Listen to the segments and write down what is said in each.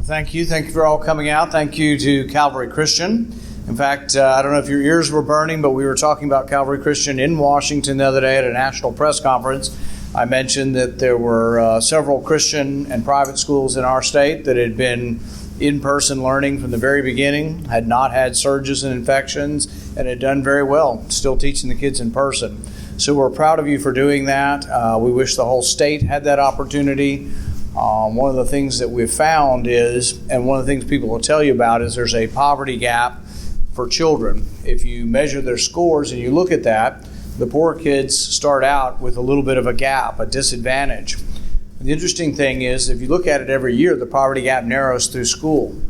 Thank you. Thank you for all coming out. Thank you to Calvary Christian. In fact, I don't know if your ears were burning, but we were talking about Calvary Christian in Washington the other day at a national press conference. I mentioned that there were several Christian and private schools in our state that had been in-person learning from the very beginning, had not had surges and infections, and had done very well, still teaching the kids in person. So we're proud of you for doing that. We wish the whole state had that opportunity. One of the things that we've found is, and one of the things people will tell you about, is there's a poverty gap for children. If you measure their scores and you look at that, the poor kids start out with a little bit of a gap, a disadvantage. The interesting thing is, if you look at it every year, the poverty gap narrows through school.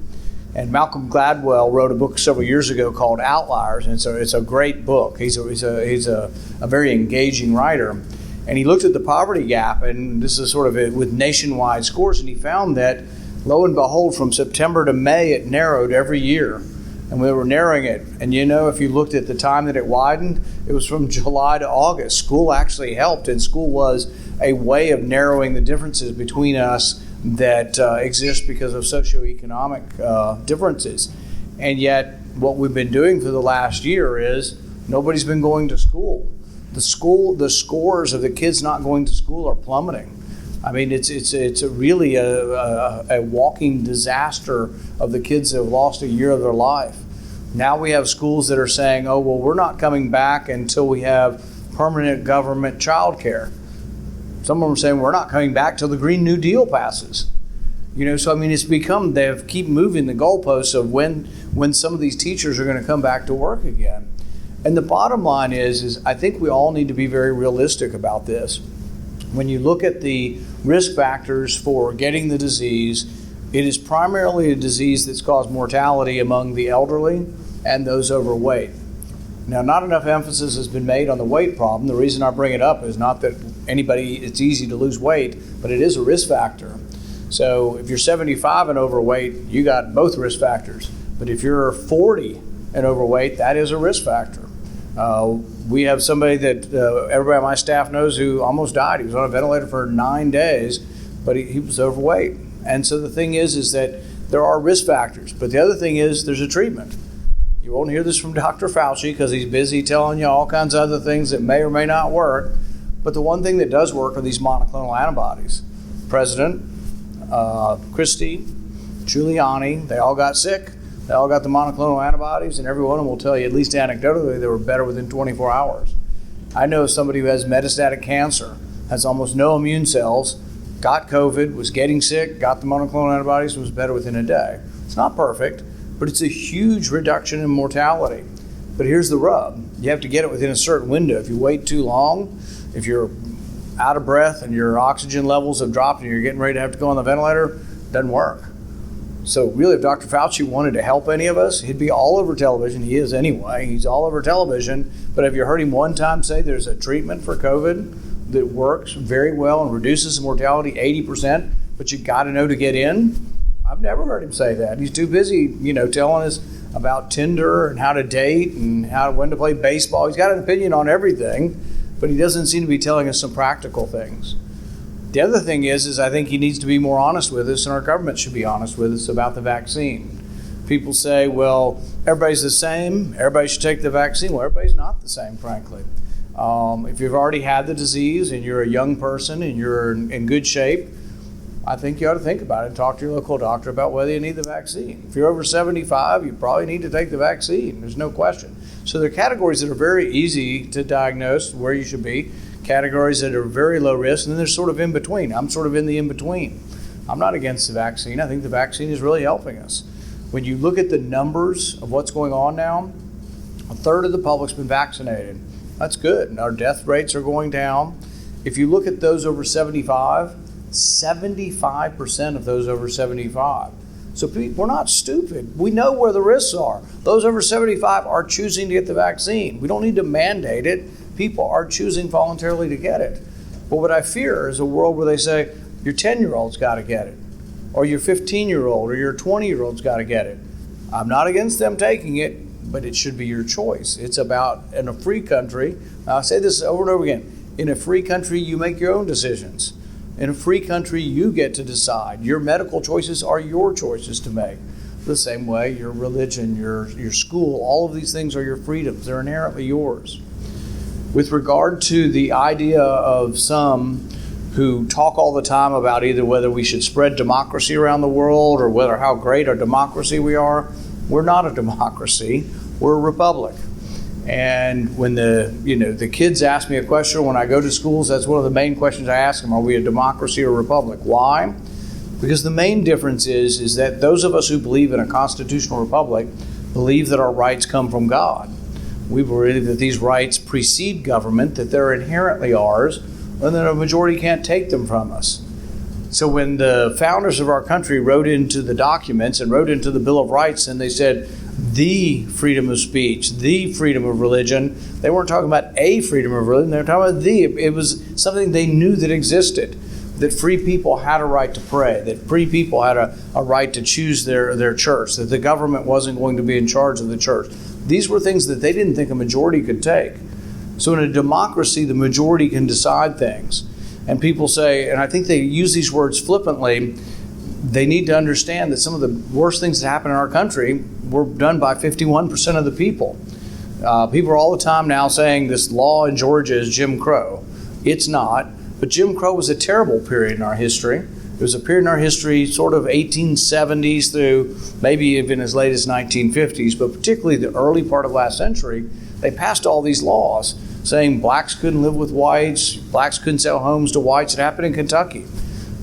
And Malcolm Gladwell wrote a book several years ago called Outliers, and it's a great book. He's a very engaging writer. And he looked at the poverty gap, and this is sort of with nationwide scores, and he found that, lo and behold, from September to May, it narrowed every year. And we were narrowing it. And you know, if you looked at the time that it widened, it was from July to August. School actually helped, and school was a way of narrowing the differences between us that exist because of socioeconomic differences. And yet, what we've been doing for the last year is nobody's been going to school. The scores of the kids not going to school are plummeting. I mean, it's really a walking disaster of the kids that have lost a year of their life. Now we have schools that are saying, oh, well, we're not coming back until we have permanent government child care. Some of them are saying we're not coming back till the Green New Deal passes. You know, so I mean, it's become, they keep moving the goalposts of when some of these teachers are going to come back to work again. And the bottom line is I think we all need to be very realistic about this. When you look at the risk factors for getting the disease, it is primarily a disease that's caused mortality among the elderly and those overweight. Now, not enough emphasis has been made on the weight problem. The reason I bring it up is not that it's easy to lose weight, but it is a risk factor. So if you're 75 and overweight, you got both risk factors. But if you're 40 and overweight, that is a risk factor. We have somebody that everybody on my staff knows who almost died. He was on a ventilator for 9 days, but he was overweight. And so the thing is that there are risk factors. But the other thing is there's a treatment. You won't hear this from Dr. Fauci because he's busy telling you all kinds of other things that may or may not work. But the one thing that does work are these monoclonal antibodies. President, Christie, Giuliani, they all got sick. They all got the monoclonal antibodies, and every one of them will tell you, at least anecdotally, they were better within 24 hours. I know somebody who has metastatic cancer, has almost no immune cells, got COVID, was getting sick, got the monoclonal antibodies, and was better within a day. It's not perfect, but it's a huge reduction in mortality. But here's the rub. You have to get it within a certain window. If you wait too long, if you're out of breath and your oxygen levels have dropped and you're getting ready to have to go on the ventilator, it doesn't work. So really, if Dr. Fauci wanted to help any of us, he'd be all over television. He is anyway. He's all over television. But have you heard him one time say there's a treatment for COVID that works very well and reduces mortality 80%, but you got to know to get in? I've never heard him say that. He's too busy, telling us about Tinder and how to date and when to play baseball. He's got an opinion on everything, but he doesn't seem to be telling us some practical things. The other thing is I think he needs to be more honest with us, and our government should be honest with us about the vaccine. People say, well, everybody's the same, everybody should take the vaccine. Well, everybody's not the same, frankly. If you've already had the disease and you're a young person and you're in good shape, I think you ought to think about it and talk to your local doctor about whether you need the vaccine. If you're over 75, you probably need to take the vaccine. There's no question. So there are categories that are very easy to diagnose where you should be, categories that are very low risk, and then there's sort of in between. I'm sort of in the in between. I'm not against the vaccine. I think the vaccine is really helping us. When you look at the numbers of what's going on now, a third of the public's been vaccinated. That's good. And our death rates are going down. If you look at those over 75, 75% of those over 75. So we're not stupid. We know where the risks are. Those over 75 are choosing to get the vaccine. We don't need to mandate it. People are choosing voluntarily to get it. But what I fear is a world where they say, your 10-year-old's got to get it, or your 15-year-old or your 20-year-old's got to get it. I'm not against them taking it, but it should be your choice. It's about, in a free country, I say this over and over again, in a free country, you make your own decisions. In a free country, you get to decide. Your medical choices are your choices to make. The same way, your religion, your school, all of these things are your freedoms. They're inherently yours. With regard to the idea of some who talk all the time about either whether we should spread democracy around the world or whether how great a democracy we are, we're not a democracy. We're a republic. And when the kids ask me a question when I go to schools, that's one of the main questions I ask them: are we a democracy or a republic? Why? Because the main difference is that those of us who believe in a constitutional republic believe that our rights come from God. We believe that these rights precede government, that they're inherently ours, and that a majority can't take them from us. So when the founders of our country wrote into the documents and wrote into the Bill of Rights and they said the freedom of speech, the freedom of religion, they weren't talking about a freedom of religion, they were talking about the. It was something they knew that existed, that free people had a right to pray, that free people had a right to choose their church, that the government wasn't going to be in charge of the church. These were things that they didn't think a majority could take. So in a democracy, the majority can decide things. And people say, and I think they use these words flippantly, they need to understand that some of the worst things that happen in our country were done by 51% of the people. People are all the time now saying this law in Georgia is Jim Crow. It's not, but Jim Crow was a terrible period in our history. It was a period in our history sort of 1870s through maybe even as late as 1950s, but particularly the early part of last century, they passed all these laws saying blacks couldn't live with whites, blacks couldn't sell homes to whites. It happened in Kentucky.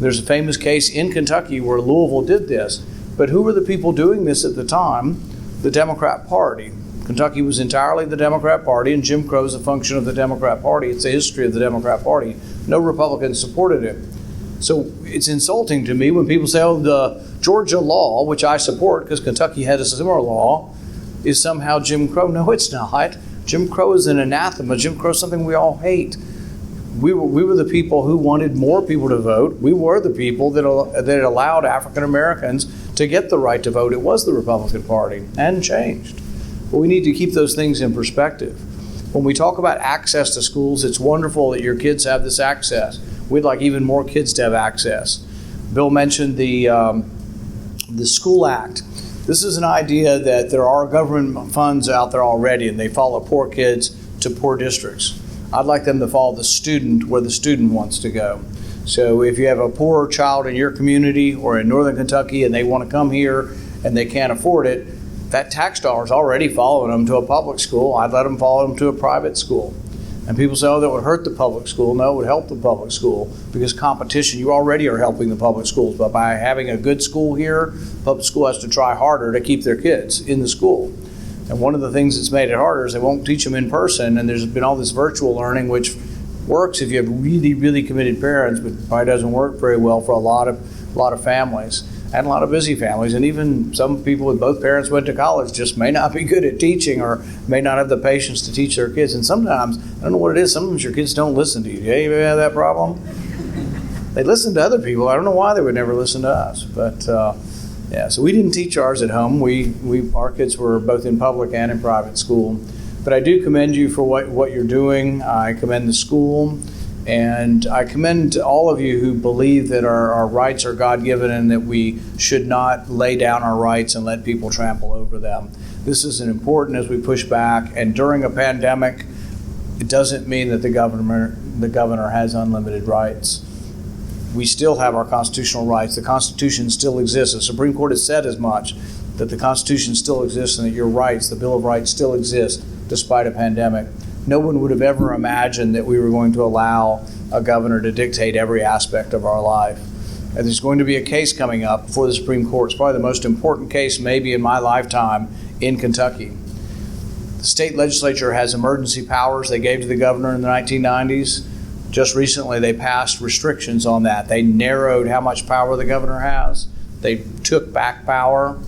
There's a famous case in Kentucky where Louisville did this. But who were the people doing this at the time? The Democrat Party. Kentucky was entirely the Democrat Party, and Jim Crow is a function of the Democrat Party. It's the history of the Democrat Party. No Republicans supported it. So it's insulting to me when people say, oh, the Georgia law, which I support because Kentucky had a similar law, is somehow Jim Crow. No, it's not. Jim Crow is an anathema. Jim Crow is something we all hate. We were the people who wanted more people to vote. We were the people that allowed African Americans to get the right to vote. It was the Republican Party, and changed. But we need to keep those things in perspective. When we talk about access to schools, it's wonderful that your kids have this access. We'd like even more kids to have access. Bill mentioned the School Act. This is an idea that there are government funds out there already, and they follow poor kids to poor districts. I'd like them to follow the student where the student wants to go. So if you have a poor child in your community or in northern Kentucky and they want to come here and they can't afford it, that tax dollar is already following them to a public school. I'd let them follow them to a private school. And people say, oh, that would hurt the public school. No, it would help the public school because competition, you already are helping the public schools. But by having a good school here, public school has to try harder to keep their kids in the school. And one of the things that's made it harder is they won't teach them in person, and there's been all this virtual learning, which works if you have really, really committed parents, but probably doesn't work very well for a lot of families and a lot of busy families. And even some people with both parents went to college just may not be good at teaching or may not have the patience to teach their kids. And sometimes, I don't know what it is, sometimes your kids don't listen to you. Do you ever have that problem? They listen to other people. I don't know why they would never listen to us, but yeah, so we didn't teach ours at home. Our kids were both in public and in private school. But I do commend you for what you're doing. I commend the school, and I commend all of you who believe that our rights are God-given and that we should not lay down our rights and let people trample over them. This is important as we push back, and during a pandemic, it doesn't mean that the governor has unlimited rights. We still have our constitutional rights. The Constitution still exists. The Supreme Court has said as much, that the Constitution still exists and that your rights, the Bill of Rights, still exist despite a pandemic. No one would have ever imagined that we were going to allow a governor to dictate every aspect of our life. And there's going to be a case coming up before the Supreme Court. It's probably the most important case maybe in my lifetime in Kentucky. The state legislature has emergency powers they gave to the governor in the 1990s. Just recently, they passed restrictions on that. They narrowed how much power the governor has. They took back power.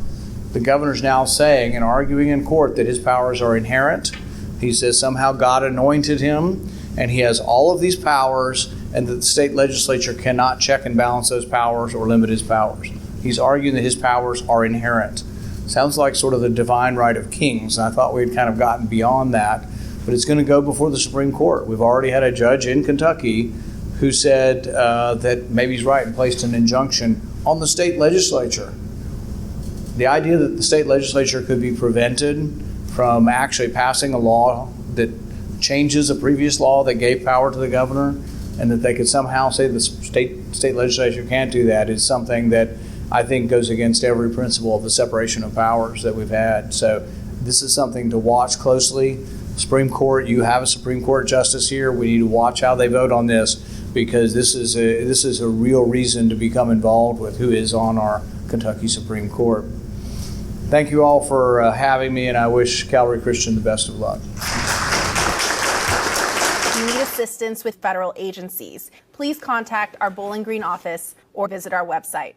The governor's now saying and arguing in court that his powers are inherent. He says somehow God anointed him, and he has all of these powers, and that the state legislature cannot check and balance those powers or limit his powers. He's arguing that his powers are inherent. Sounds like sort of the divine right of kings, and I thought we'd kind of gotten beyond that. But it's going to go before the Supreme Court. We've already had a judge in Kentucky who said that maybe he's right and placed an injunction on the state legislature. The idea that the state legislature could be prevented from actually passing a law that changes a previous law that gave power to the governor, and that they could somehow say the state legislature can't do that, is something that I think goes against every principle of the separation of powers that we've had. So this is something to watch closely. Supreme Court, you have a Supreme Court justice here. We need to watch how they vote on this, because this is a real reason to become involved with who is on our Kentucky Supreme Court. Thank you all for having me, and I wish Calvary Christian the best of luck. If you need assistance with federal agencies, please contact our Bowling Green office or visit our website.